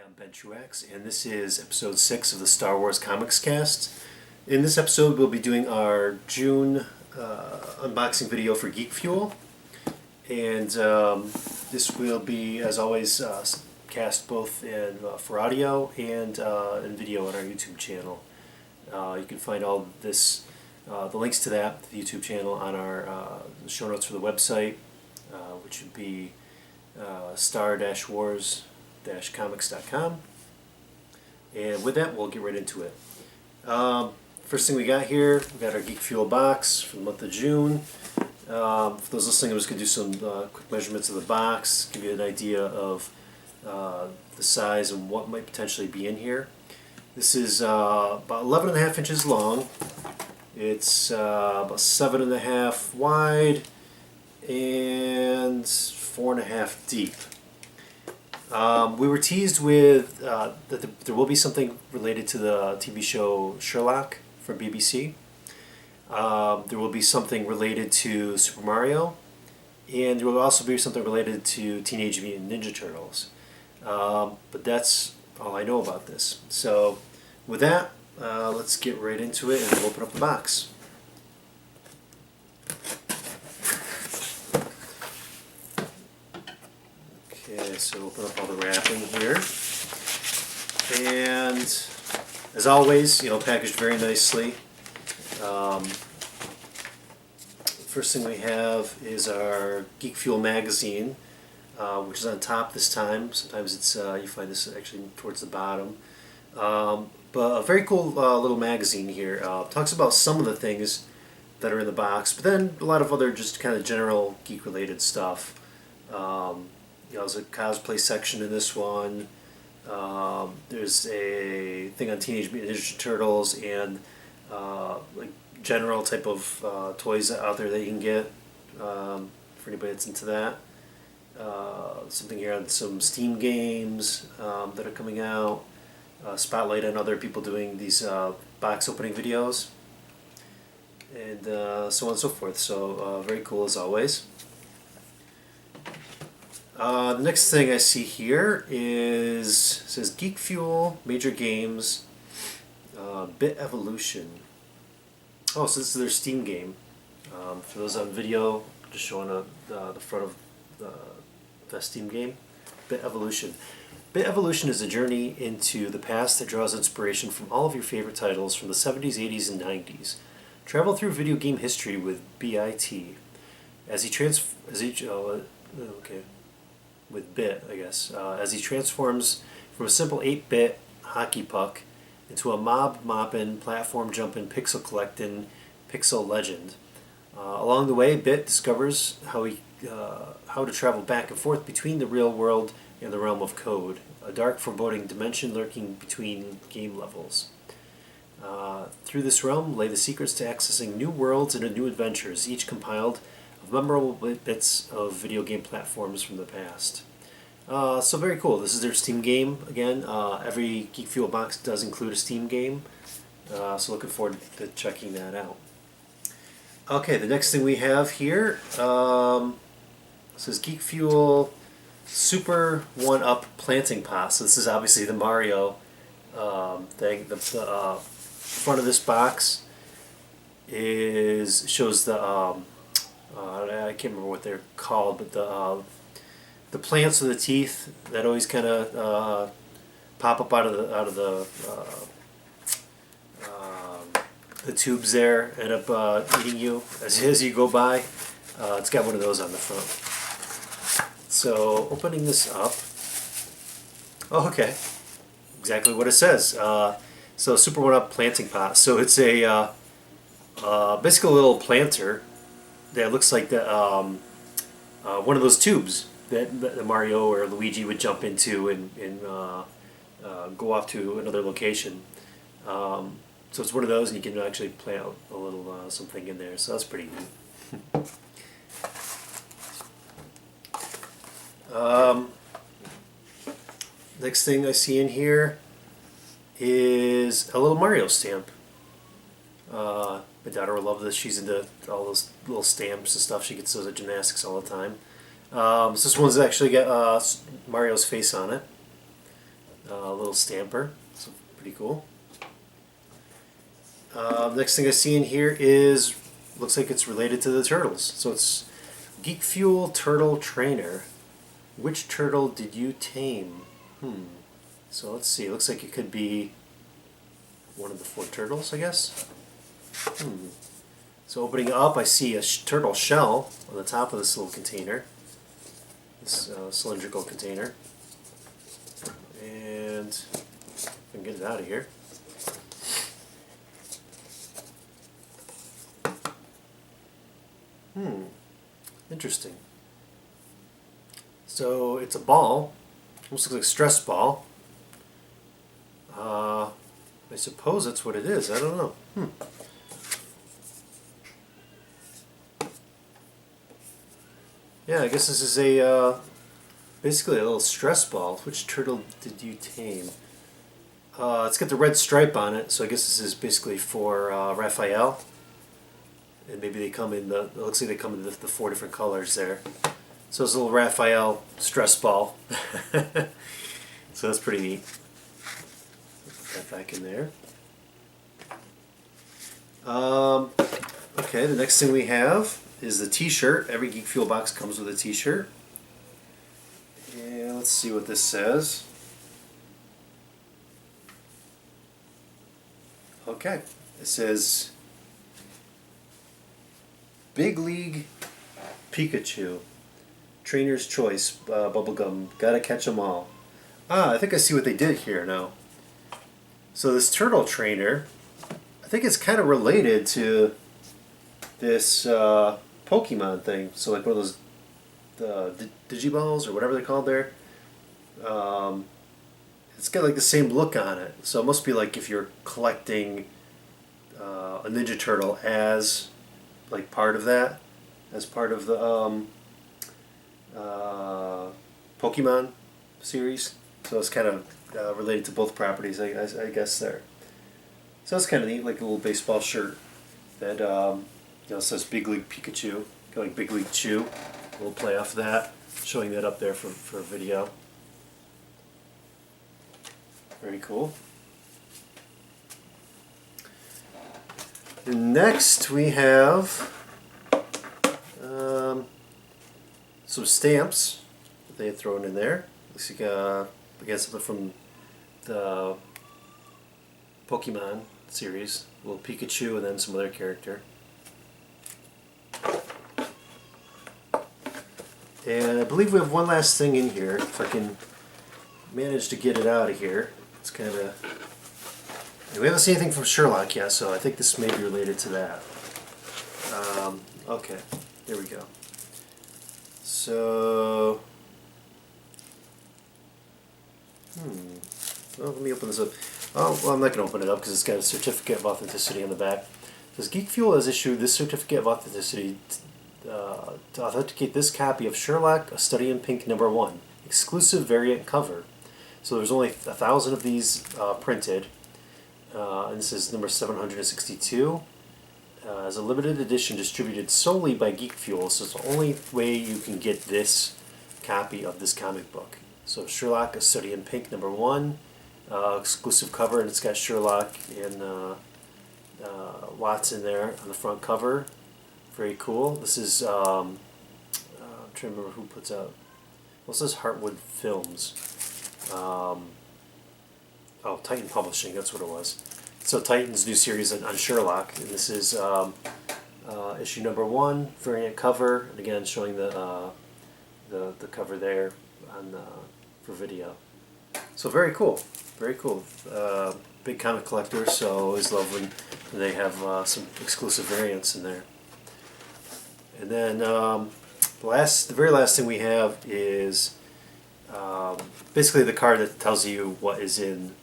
I'm Ben Truax, and this is episode 6 of the Star Wars Comics Cast. In this episode, we'll be doing our June unboxing video for Geek Fuel, and this will be, as always, cast both in for audio and in video on our YouTube channel. You can find all of this, the links to that, the YouTube channel, on our show notes for the website, which would be star-wars-comics.com. And with that, we'll get right into it. First thing we got here, we got our Geek Fuel box for the month of June. For those listening, I'm just going to do some quick measurements of the box, give you an idea of the size and what might potentially be in here. This is about 11.5 inches long. It's about 7.5 wide and 4.5 deep. We were teased with that there will be something related to the TV show Sherlock from BBC. There will be something related to Super Mario, and there will also be something related to Teenage Mutant Ninja Turtles. But that's all I know about this. So with that, let's get right into it and open up the box. Okay, so open up all the wrapping here, and as always, packaged very nicely. First thing we have is our Geek Fuel magazine, which is on top this time. Sometimes it's you find this actually towards the bottom, but a very cool little magazine here. Talks about some of the things that are in the box, but then a lot of other just kind of general geek-related stuff. There's a cosplay section in this one. There's a thing on Teenage Mutant Ninja Turtles and like general type of toys out there that you can get for anybody that's into that. Something here on some Steam games that are coming out. Spotlight on other people doing these box opening videos, and so on and so forth. So very cool as always. The next thing I see here says Geek Fuel, Major Games, Bit Evolution. Oh, so this is their Steam game. For those on video, just showing the front of the Steam game. Bit Evolution. Bit Evolution is a journey into the past that draws inspiration from all of your favorite titles from the 70s, 80s, and 90s. Travel through video game history with BIT. With Bit, I guess, as he transforms from a simple 8-bit hockey puck into a mob-mopping, platform-jumping, pixel-collecting pixel legend. Along the way, Bit discovers how to travel back and forth between the real world and the realm of code, a dark, foreboding dimension lurking between game levels. Through this realm lay the secrets to accessing new worlds and new adventures, each compiled of memorable bits of video game platforms from the past. So very cool. This is their Steam game again. Every Geek Fuel box does include a Steam game, so looking forward to checking that out. Okay, the next thing we have here says Geek Fuel Super 1-Up Planting Pot. So this is obviously the Mario thing. The front of this box shows the I can't remember what they're called, but the plants with the teeth that always kind of pop up out of the tubes there, end up eating you as you go by. It's got one of those on the front. So opening this up, oh, okay, exactly what it says. So Super 1-Up Planting Pot. So it's a basically a little planter that looks like one of those tubes that Mario or Luigi would jump into and go off to another location. So it's one of those, and you can actually plant a little something in there. So that's pretty neat. Next thing I see in here is a little Mario stamp. My daughter will love this. She's into all those little stamps and stuff. She gets those at gymnastics all the time. So this one's actually got Mario's face on it. A little stamper, so pretty cool. Next thing I see in here is, looks like it's related to the turtles. So it's Geek Fuel Turtle Trainer. Which turtle did you tame? So let's see, it looks like it could be one of the 4 turtles, I guess. So opening it up, I see a turtle shell on the top of this little container. This cylindrical container. And if I can get it out of here. Interesting. So it's a ball. Almost looks like a stress ball. I suppose that's what it is. I don't know. Yeah, I guess this is a basically a little stress ball. Which turtle did you tame? It's got the red stripe on it, so I guess this is basically for Raphael. And maybe they come in it looks like they come in the 4 different colors there. So it's a little Raphael stress ball. So that's pretty neat. Put that back in there. Okay, the next thing we have is the t-shirt. Every Geek Fuel box comes with a t-shirt. And let's see what this says. Okay, it says Big League Pikachu, Trainer's Choice, bubblegum, gotta catch 'em all. I think I see what they did here now. So this turtle trainer, I think it's kind of related to this Pokemon thing. So like one of those Digiballs or whatever they're called there. It's got like the same look on it. So it must be like if you're collecting a Ninja Turtle as like part of that, as part of the Pokemon series. So it's kind of related to both properties, I guess there. So it's kind of neat, like a little baseball shirt that says Big League Pikachu, going Big League Chew. We'll play off that, showing that up there for a video. Very cool. And next we have some stamps that they had thrown in there. Looks like again something from the Pokemon series, a little Pikachu and then some other character. And I believe we have one last thing in here, if I can manage to get it out of here. It's kind of... We haven't seen anything from Sherlock yet, so I think this may be related to that. Okay, there we go. So... Well, let me open this up. Oh, well, I'm not going to open it up because it's got a certificate of authenticity on the back. It says Geek Fuel has issued this certificate of authenticity to authenticate this copy of Sherlock, A Study in Pink #1, exclusive variant cover. So there's only 1,000 of these printed, and this is number 762. As a limited edition distributed solely by Geek Fuel, so it's the only way you can get this copy of this comic book. So Sherlock, A Study in Pink #1, exclusive cover, and it's got Sherlock and Watson there on the front cover. Very cool. This is, I'm trying to remember who puts out, well, it says Heartwood Films. Titan Publishing, that's what it was. So Titan's new series on Sherlock, and this is issue #1, variant cover, and again showing the cover there on for video. So very cool, very cool. Big comic collector, so always love when they have some exclusive variants in there. And then the very last thing we have is basically the card that tells you what is in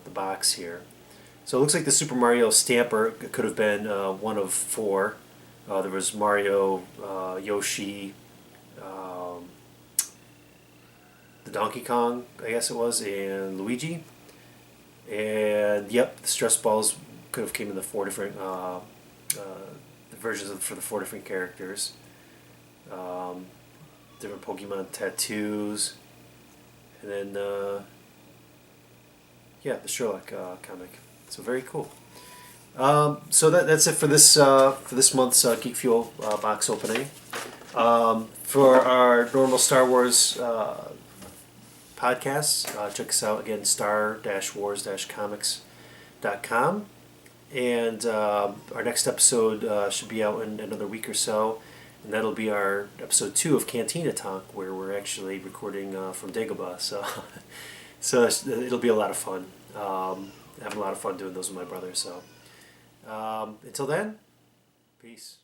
the box here. So it looks like the Super Mario stamper could have been one of 4. There was Mario, Yoshi, the Donkey Kong, I guess it was, and Luigi. And yep, the stress balls could have came in the 4 different versions for the 4 different characters. Different Pokemon tattoos, and then Yeah, the Sherlock comic. So very cool. So that's it for this month's Geek Fuel box opening. For our normal Star Wars podcasts, check us out again, star-wars-comics.com. And our next episode should be out in another week or so. And that'll be our episode 2 of Cantina Talk, where we're actually recording from Dagobah. So it'll be a lot of fun. Having a lot of fun doing those with my brother. So until then, peace.